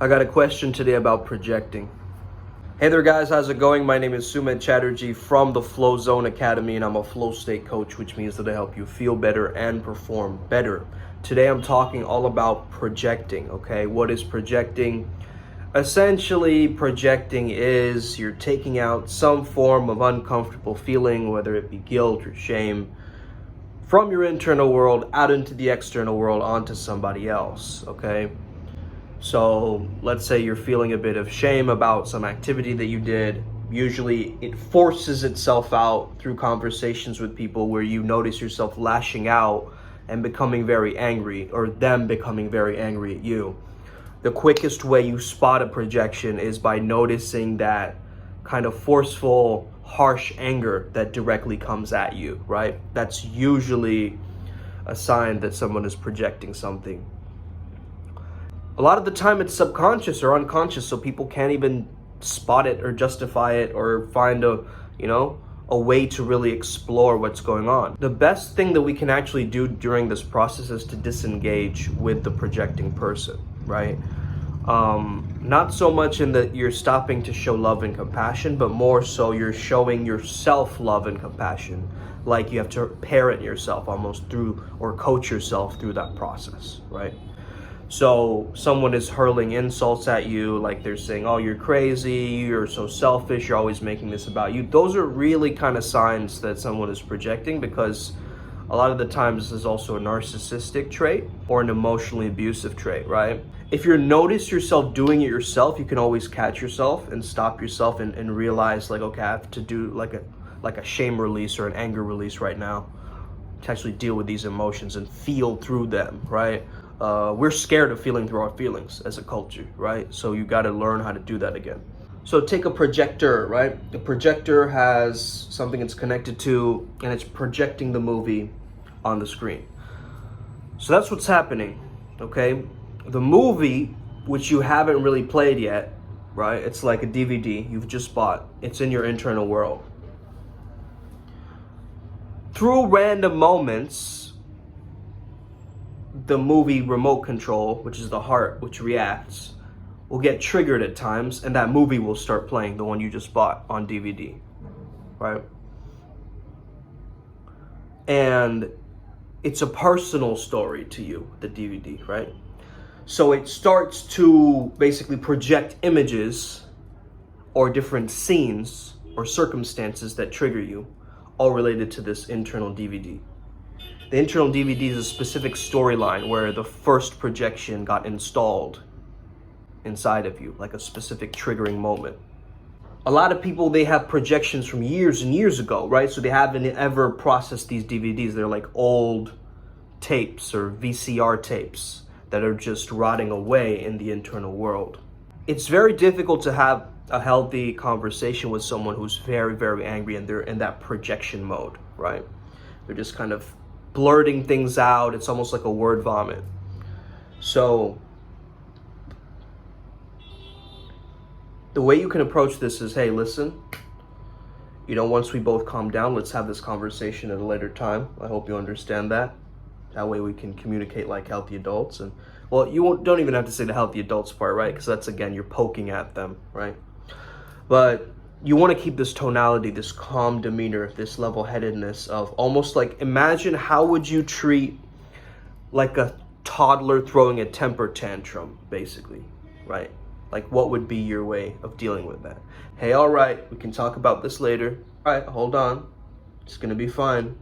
I got a question today about projecting. Hey there guys, how's it going? My name is Sumit Chatterjee from the Flow Zone Academy, and I'm a flow state coach, which means that I help you feel better and perform better. Today I'm talking all about projecting, okay? What is projecting? Essentially, projecting is you're taking out some form of uncomfortable feeling, whether it be guilt or shame, from your internal world out into the external world onto somebody else, okay? So let's say you're feeling a bit of shame about some activity that you did. Usually it forces itself out through conversations with people where you notice yourself lashing out and becoming very angry, or them becoming very angry at you. The quickest way you spot a projection is by noticing that kind of forceful, harsh anger that directly comes at you, right? That's usually a sign that someone is projecting something. A lot of the time it's subconscious or unconscious, so people can't even spot it or justify it or find a way to really explore what's going on. The best thing that we can actually do during this process is to disengage with the projecting person, right? Not so much in that you're stopping to show love and compassion, but more so you're showing yourself love and compassion. Like you have to parent yourself almost through, or coach yourself through that process, right? So someone is hurling insults at you, like they're saying, oh, you're crazy, you're so selfish, you're always making this about you. Those are really kind of signs that someone is projecting, because a lot of the times this is also a narcissistic trait or an emotionally abusive trait, right? If you notice yourself doing it yourself, you can always catch yourself and stop yourself and realize, like, okay, I have to do like a shame release or an anger release right now to actually deal with these emotions and feel through them, right? We're scared of feeling through our feelings as a culture, right? So you got to learn how to do that again. So take a projector, right? The projector has something it's connected to, and it's projecting the movie on the screen. So that's what's happening, okay? The movie, which you haven't really played yet, right? It's like a DVD you've just bought. It's in your internal world. Through random moments, the movie remote control, which is the heart, which reacts, will get triggered at times, and that movie will start playing, the one you just bought on DVD, right? And it's a personal story to you, the DVD, right? So it starts to basically project images or different scenes or circumstances that trigger you, all related to this internal DVD. The internal DVD is a specific storyline where the first projection got installed inside of you, like a specific triggering moment. A lot of people, they have projections from years and years ago, right? So they haven't ever processed these DVDs. They're like old tapes or VCR tapes that are just rotting away in the internal world. It's very difficult to have a healthy conversation with someone who's very, very angry and they're in that projection mode, right? They're just kind of blurting things out. It's almost like a word vomit. So the way you can approach this is, hey, listen, once we both calm down, let's have this conversation at a later time. I hope you understand that. That way we can communicate like healthy adults. And well, don't even have to say the healthy adults part, right? Because that's, again, you're poking at them, right? But you want to keep this tonality, this calm demeanor, this level-headedness of almost like, imagine how would you treat like a toddler throwing a temper tantrum, basically, right? Like, what would be your way of dealing with that? Hey, all right, we can talk about this later. All right, hold on. It's going to be fine.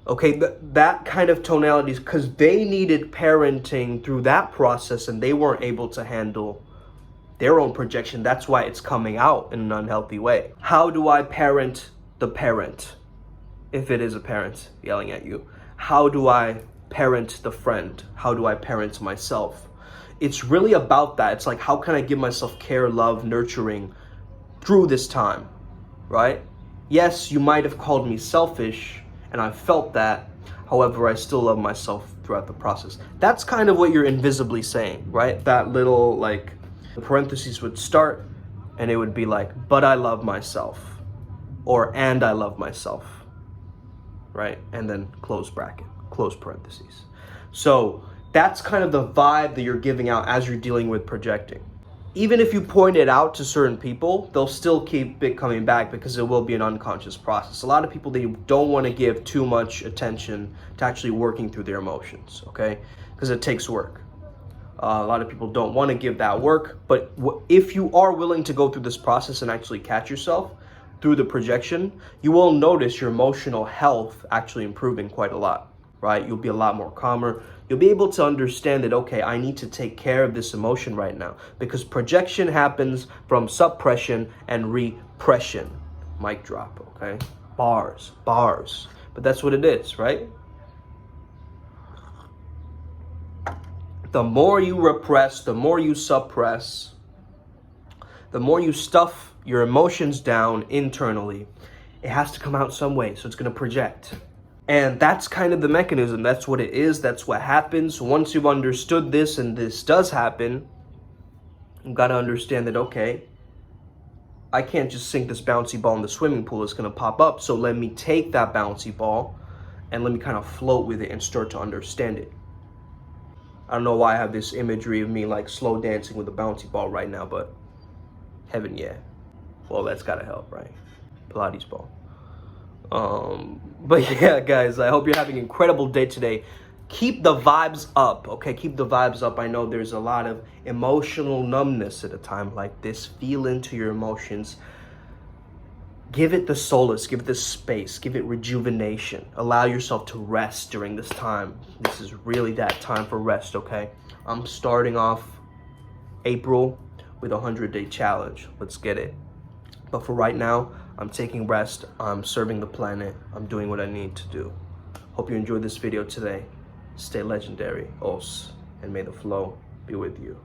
Okay, that kind of tonality, because they needed parenting through that process and they weren't able to handle their own projection. That's why it's coming out in an unhealthy way. How do I parent the parent, if it is a parent yelling at you? How do I parent the friend? How do I parent myself? It's really about that. It's like, how can I give myself care, love, nurturing through this time, right? Yes, you might have called me selfish, and I felt that. However, I still love myself throughout the process. That's kind of what you're invisibly saying, right? That little, like, the parentheses would start and it would be like, but I love myself, or and I love myself, right? And then close bracket, close parentheses. So That's kind of the vibe that you're giving out as you're dealing with projecting. Even if you point it out to certain people, they'll still keep it coming back because it will be an unconscious process. A lot of people, they don't want to give too much attention to actually working through their emotions, okay? Because it takes work. A lot of people don't want to give that work, but if you are willing to go through this process and actually catch yourself through the projection, you will notice your emotional health actually improving quite a lot, right? You'll be a lot more calmer. You'll be able to understand that, okay, I need to take care of this emotion right now, because projection happens from suppression and repression. Mic drop, okay? Bars. But that's what it is, right? The more you repress, the more you suppress, the more you stuff your emotions down internally, it has to come out some way, so it's going to project. And that's kind of the mechanism. That's what it is. That's what happens. Once you've understood this and this does happen, you've got to understand that, okay, I can't just sink this bouncy ball in the swimming pool. It's going to pop up. So let me take that bouncy ball and let me kind of float with it and start to understand it. I don't know why I have this imagery of me like slow dancing with a bouncy ball right now, but heaven, yeah. Well, that's got to help, right? Pilates ball. But yeah, guys, I hope you're having an incredible day today. Keep the vibes up, okay? Keep the vibes up. I know there's a lot of emotional numbness at a time like this. Feel into your emotions. Give it the solace, give it the space, give it rejuvenation. Allow yourself to rest during this time. This is really that time for rest, okay? I'm starting off April with a 100-day challenge. Let's get it. But for right now, I'm taking rest, I'm serving the planet, I'm doing what I need to do. Hope you enjoyed this video today. Stay legendary, os, and may the flow be with you.